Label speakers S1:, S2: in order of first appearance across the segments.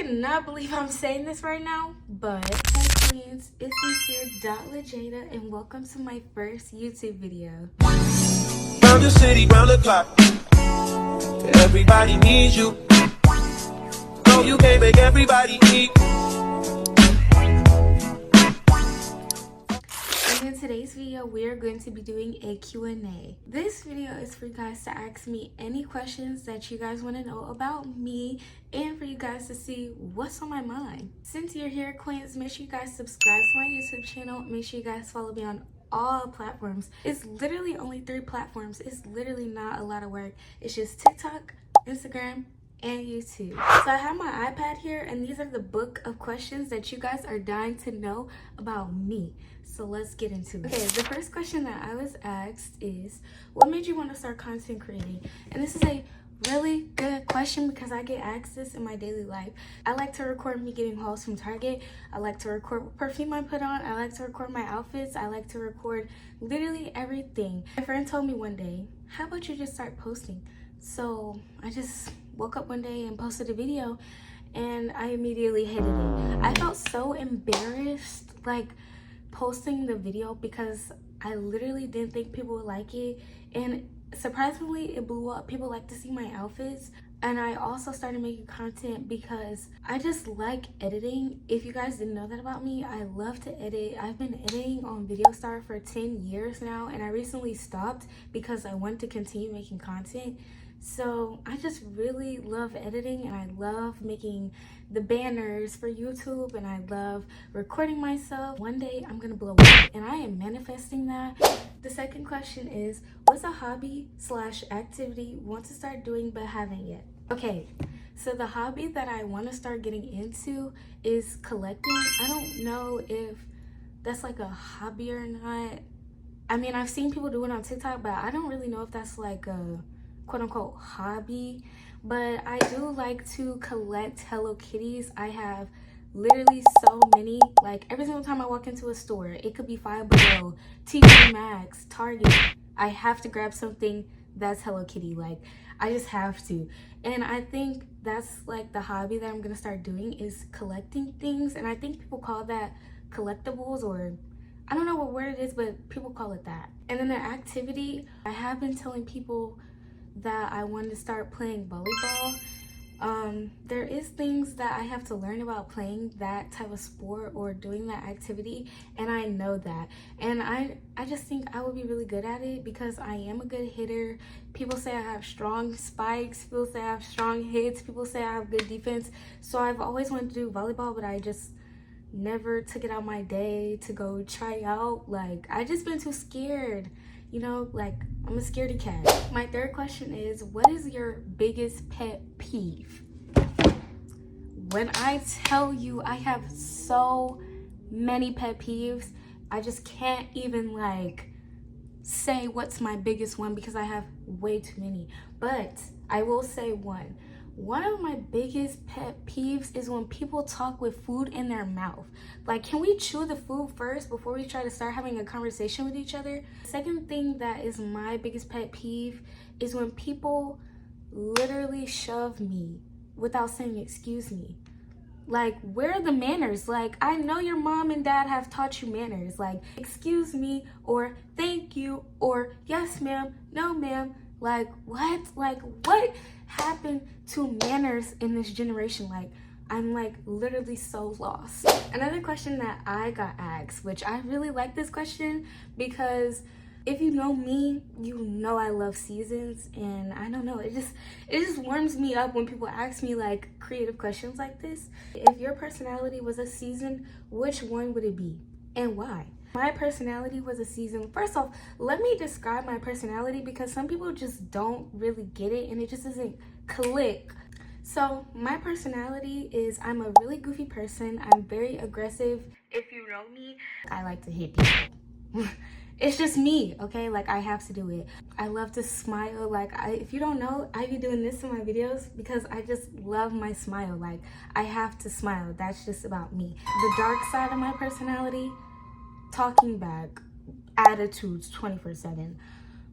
S1: cannot believe I'm saying this right now, but hey queens, it's Sincere.LaJada and welcome to my first YouTube video.
S2: Round the city, round the clock, everybody needs you. No, you can't make everybody eat.
S1: And in today's video, we are going to be doing a Q&A. This video is for you guys to ask me any questions that you guys want to know about me and for you guys to see what's on my mind. Since you're here, queens, make sure you guys subscribe to my YouTube channel. Make sure you guys follow me on all platforms. It's literally only 3 platforms. It's literally not a lot of work. It's just TikTok, Instagram, and YouTube. So I have my iPad here and these are the book of questions that you guys are dying to know about me. So let's get into it. Okay, the first question that I was asked is, what made you want to start content creating? And this is a really good question because I get asked this in my daily life. I like to record me getting hauls from Target. I like to record what perfume I put on. I like to record my outfits. I like to record literally everything. My friend told me one day, how about you just start posting? So I just woke up one day and posted a video and I immediately hated it. I felt so embarrassed like posting the video because I literally didn't think people would like it, and surprisingly it blew up. People like to see my outfits, and I also started making content because I just like editing. If you guys didn't know that about me, I love to edit. I've been editing on VideoStar for 10 years now, and I recently stopped because I wanted to continue making content. So I just really love editing, and I love making the banners for YouTube, and I love recording myself. One day I'm gonna blow up, and I am manifesting that. The second question is, what's a hobby / activity you want to start doing but haven't yet? Okay, so the hobby that I want to start getting into is collecting. I don't know if that's like a hobby or not. I mean, I've seen people do it on TikTok, but I don't really know if that's like a quote-unquote hobby. But I do like to collect Hello Kitties. I have literally so many. Like every single time I walk into a store, it could be Five Below, TJ Maxx, Target, I have to grab something that's Hello Kitty. Like I just have to. And I think that's like the hobby that I'm gonna start doing, is collecting things. And I think people call that collectibles, or I don't know what word it is, but people call it that. And then the activity, I have been telling people that I wanted to start playing volleyball. There is things that I have to learn about playing that type of sport or doing that activity, and I know that. And I just think I would be really good at it because I am a good hitter. People say I have strong spikes. People say I have strong hits. People say I have good defense. So I've always wanted to do volleyball, but I just never took it out my day to go try out. Like I just been too scared. You know, like I'm a scaredy cat. My third question is, what is your biggest pet peeve? When I tell you I have so many pet peeves, I just can't even like say what's my biggest one because I have way too many. But I will say one. One of my biggest pet peeves is when people talk with food in their mouth. Like, can we chew the food first before we try to start having a conversation with each other? Second thing that is my biggest pet peeve is when people literally shove me without saying excuse me. Like, where are the manners? Like, I know your mom and dad have taught you manners. Like, excuse me, or thank you, or yes ma'am, no ma'am. Like, what? Like, what happened to manners in this generation? Like, I'm like literally so lost. Another question that I got asked, which I really like this question because if you know me, you know I love seasons, and I don't know, it just warms me up when people ask me like creative questions like this. If your personality was a season, which one would it be and why? My personality was a season. First off, let me describe my personality because some people just don't really get it and it just doesn't click. So my personality is, I'm a really goofy person. I'm very aggressive. If you know me, I like to hit people. It's just me, okay? Like I have to do it. I love to smile. Like if you don't know, I be doing this in my videos because I just love my smile. Like I have to smile. That's just about me. The dark side of my personality, talking back, attitudes 24/7,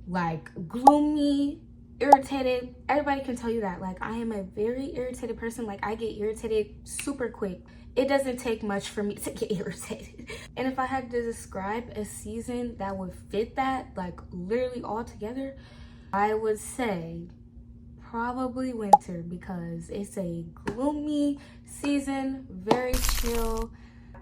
S1: like gloomy, irritated. Everybody can tell you that. Like, I am a very irritated person. Like, I get irritated super quick. It doesn't take much for me to get irritated. And if I had to describe a season that would fit that, like literally all together, I would say probably winter, because it's a gloomy season, very chill.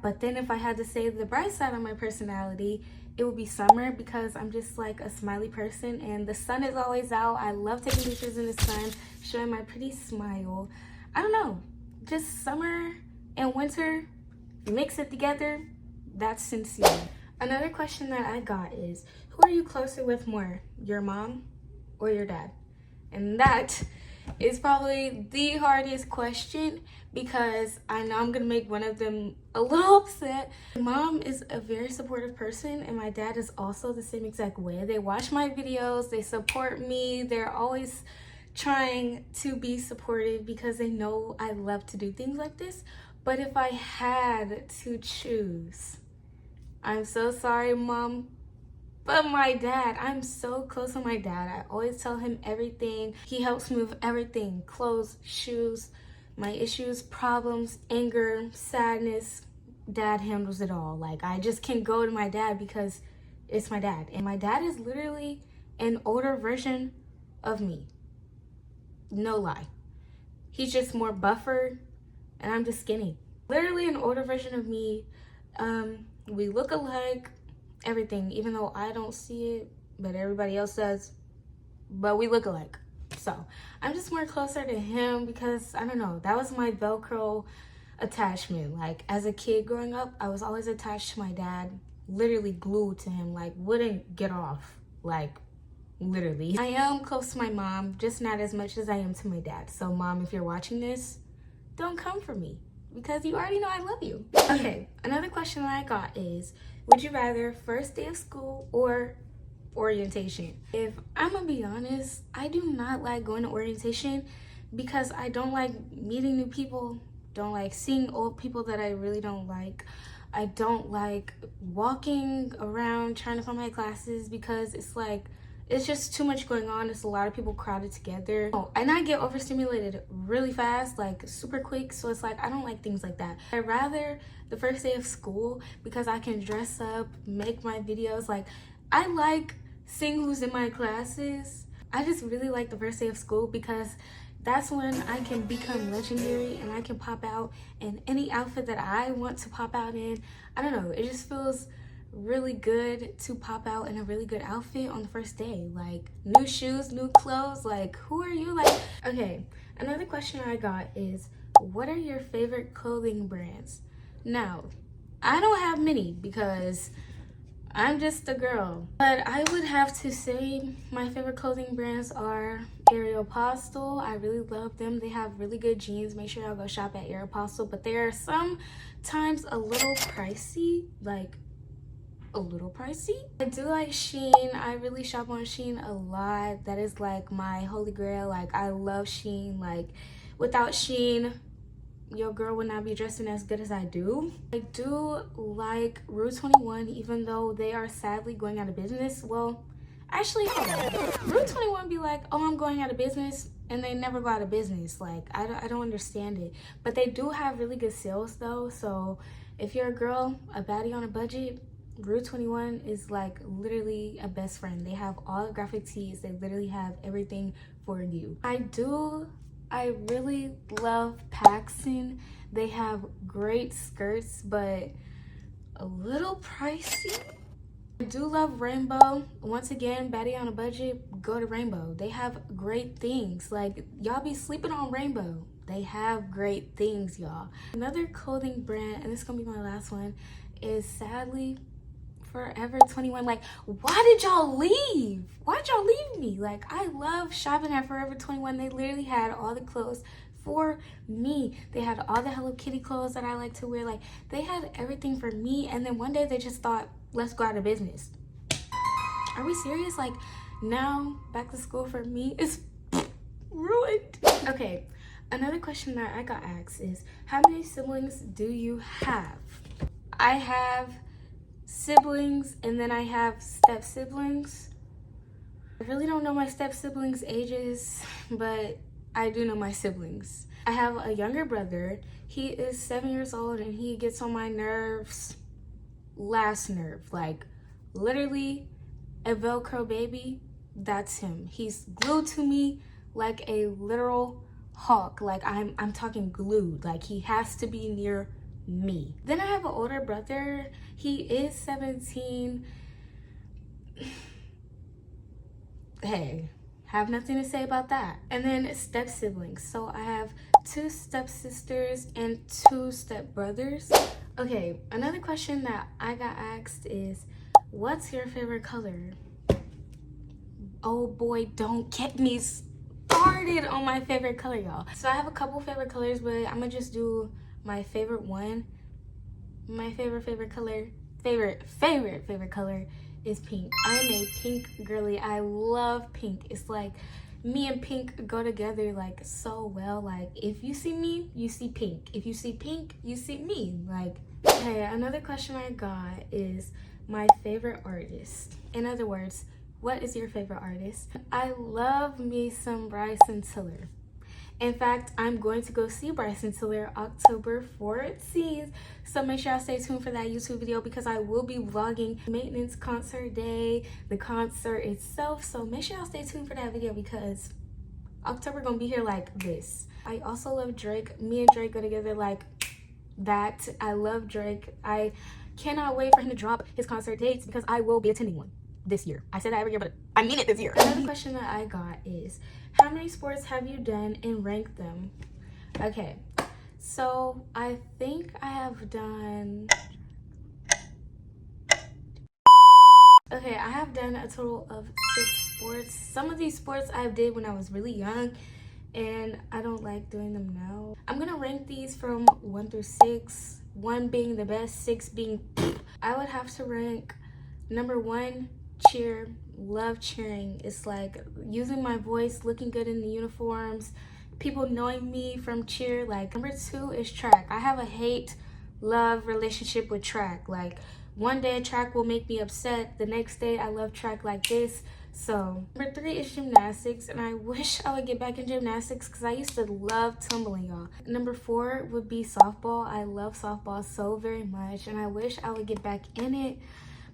S1: But then if I had to say the bright side of my personality, it would be summer, because I'm just like a smiley person and the sun is always out. I love taking pictures in the sun, showing my pretty smile. I don't know, just summer and winter, you mix it together, that's sincere. Another question that I got is, who are you closer with more, your mom or your dad? And that is probably the hardest question, because I know I'm gonna make one of them a little upset. My mom is a very supportive person, and my dad is also the same exact way. They watch my videos, they support me, they're always trying to be supportive because they know I love to do things like this. But if I had to choose, I'm so sorry, Mom, but my dad, I'm so close to my dad. I always tell him everything. He helps me with everything: clothes, shoes, my issues, problems, anger, sadness. Dad handles it all. Like, I just can go to my dad because it's my dad. And my dad is literally an older version of me. No lie. He's just more buffer and I'm just skinny. Literally an older version of me. We look alike, everything, even though I don't see it, but everybody else does. But we look alike. So I'm just more closer to him because, I don't know, that was my Velcro attachment. Like, as a kid growing up, I was always attached to my dad, literally glued to him, like wouldn't get off, like literally. I am close to my mom, just not as much as I am to my dad. So Mom, if you're watching this, don't come for me, because you already know I love you. Okay, another question that I got is, would you rather first day of school or orientation? If I'm gonna be honest, I do not like going to orientation because I don't like meeting new people, don't like seeing old people that I really don't like. I don't like walking around trying to find my classes because it's like, it's just too much going on. It's a lot of people crowded together. Oh, and I get overstimulated really fast, like super quick. So it's like, I don't like things like that. I'd rather the first day of school because I can dress up, make my videos. Like, I like seeing who's in my classes. I just really like the first day of school because that's when I can become legendary and I can pop out in any outfit that I want to pop out in. I don't know, it just feels really good to pop out in a really good outfit on the first day. Like, new shoes, new clothes, like, who are you? Like, okay, another question I got is, what are your favorite clothing brands? Now, I don't have many because I'm just a girl, but I would have to say my favorite clothing brands are Aeropostale. I really love them. They have really good jeans. Make sure y'all go shop at Aeropostale, but they are sometimes a little pricey, like a little pricey. I do like Shein. I really shop on Shein a lot. That is like my holy grail. Like, I love Shein. Like, without Shein, your girl would not be dressing as good as I do. I do like Rue 21, even though they are sadly going out of business. Well, actually, hold on. Rue 21 be like, oh, I'm going out of business, and they never go out of business. Like, I don't understand it. But they do have really good sales though. So if you're a girl, a baddie on a budget, Rue 21 is like literally a best friend. They have all the graphic tees. They literally have everything for you. I really love PacSun. They have great skirts, but a little pricey. I do love Rainbow. Once again, baddie on a budget, go to Rainbow. They have great things. Like, y'all be sleeping on Rainbow. They have great things, y'all. Another clothing brand, and this is gonna be my last one, is sadly Forever 21. Like, why did y'all leave? Why'd y'all leave me? Like, I love shopping at Forever 21. They literally had all the clothes for me. They had all the Hello Kitty clothes that I like to wear. Like, they had everything for me. And then one day they just thought, let's go out of business. Are we serious? Like, now back to school for me is ruined. Okay, another question that I got asked is, how many siblings do you have? I have siblings, and then I have step siblings. I really don't know my step siblings' ages, but I do know my siblings. I have a younger brother. He is 7 years old and he gets on my nerves. Last nerve, like literally a Velcro baby. That's him. He's glued to me like a literal hawk. Like I'm talking glued. Like he has to be near me. Then I have an older brother. He is 17. Hey, have nothing to say about that. And then step siblings. So I have 2 step sisters and 2 step brothers. Okay, another question that I got asked is, what's your favorite color? Oh boy, don't get me started on my favorite color, y'all. So I have a couple favorite colors, but I'm gonna just do my favorite one. My favorite color, favorite color is pink. I'm a pink girly. I love pink. It's like me and pink go together like so well. Like if you see me, you see pink. If you see pink, you see me. Like, okay, another question I got is my favorite artist. In other words, what is your favorite artist? I love me some Bryson Tiller. In fact, I'm going to go see Bryson Tiller October 14th. So make sure y'all stay tuned for that YouTube video because I will be vlogging Maintenance concert day, the concert itself. So make sure y'all stay tuned for that video because October gonna be here like this. I also love Drake. Me and Drake go together like that. I love Drake. I cannot wait for him to drop his concert dates because I will be attending one this year. I said that every year, but I mean it this year. Another question that I got is, how many sports have you done and rank them? Okay, so I think I have done, okay, I have done a total of 6 sports. Some of these sports I did when I was really young and I don't like doing them now. I'm gonna rank these from 1 through 6, 1 being the best, 6 being I would have to rank number 1, cheer. Love cheering. It's like using my voice, looking good in the uniforms, people knowing me from cheer. Like number 2 is track. I have a hate-love relationship with track. Like one day track will make me upset, the next day I love track like this. So number 3 is gymnastics, and I wish I would get back in gymnastics because I used to love tumbling, y'all. Number 4 would be softball. I love softball so very much and I wish I would get back in it,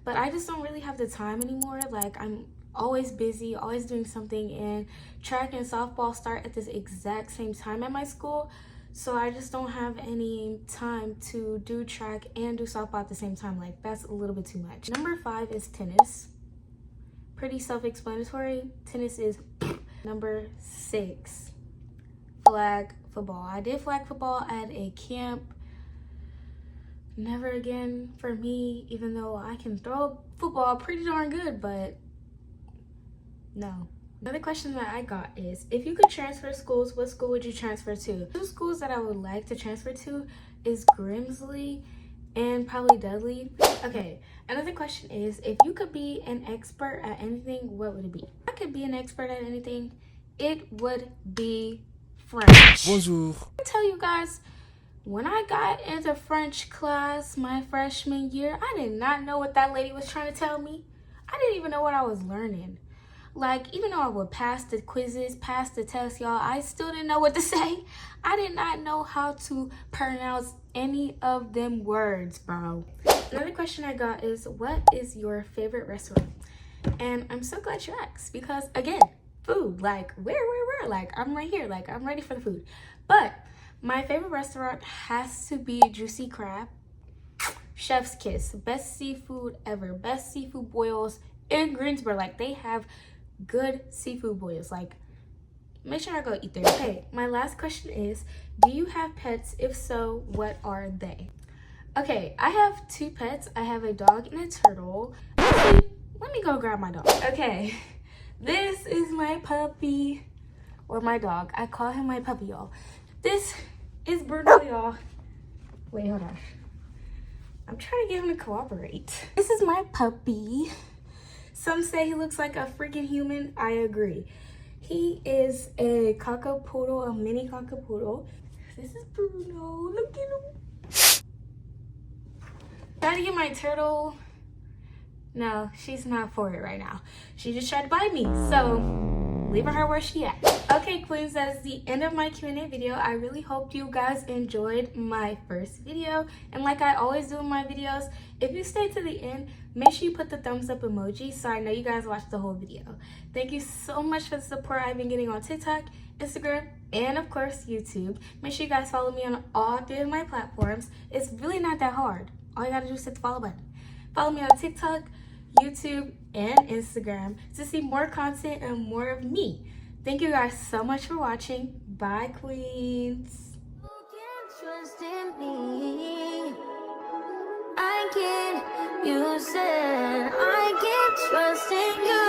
S1: but I just don't really have the time anymore. Like I'm always busy, always doing something, and track and softball start at this exact same time at my school. So I just don't have any time to do track and do softball at the same time. Like that's a little bit too much. Number 5 is tennis. Pretty self-explanatory. Tennis is number 6. Flag football. I did flag football at a camp. Never again for me, even though I can throw football pretty darn good, but no. Another question that I got is, if you could transfer schools, what school would you transfer to? 2 schools that I would like to transfer to is Grimsley and probably Dudley. Okay, another question is, if you could be an expert at anything, what would it be? If I could be an expert at anything, it would be French.
S2: Bonjour.
S1: I tell you guys, when I got into French class my freshman year, I did not know what that lady was trying to tell me. I didn't even know what I was learning. Like, even though I would pass the quizzes, pass the tests, y'all, I still didn't know what to say. I did not know how to pronounce any of them words, bro. Another question I got is, what is your favorite restaurant? And I'm so glad you asked because, again, food. Like, where? Like, I'm right here. Like, I'm ready for the food. But my favorite restaurant has to be Juicy Crab. Chef's kiss. Best seafood ever. Best seafood boils in Greensboro. Like, they have good seafood boils. Like, make sure I go eat there. Okay, my last question is, do you have pets? If so, what are they? Okay, I have 2 pets. I have a dog and a turtle. Actually, let me go grab my dog. Okay, this is my puppy, or my dog. I call him my puppy, y'all. This is Bruno, y'all. Wait, hold on. I'm trying to get him to cooperate. This is my puppy. Some say he looks like a freaking human. I agree. He is a cockapoodle, a mini cockapoodle. This is Bruno. Look at him. Trying to get my turtle No, she's not for it right now. She just tried to buy me, so leaving her where she at. Okay, queens, that's the end of my Q&A video. I really hope you guys enjoyed my first video. And like I always do in my videos, if you stay to the end, make sure you put the thumbs up emoji so I know you guys watched the whole video. Thank you so much for the support I've been getting on TikTok, Instagram, and of course YouTube. Make sure you guys follow me on all 3 of my platforms. It's really not that hard. All you gotta do is hit the follow button. Follow me on TikTok, YouTube, and Instagram to see more content and more of me. Thank you guys so much for watching. Bye, queens.
S3: You can trust in me. I can. You said I can trust in you.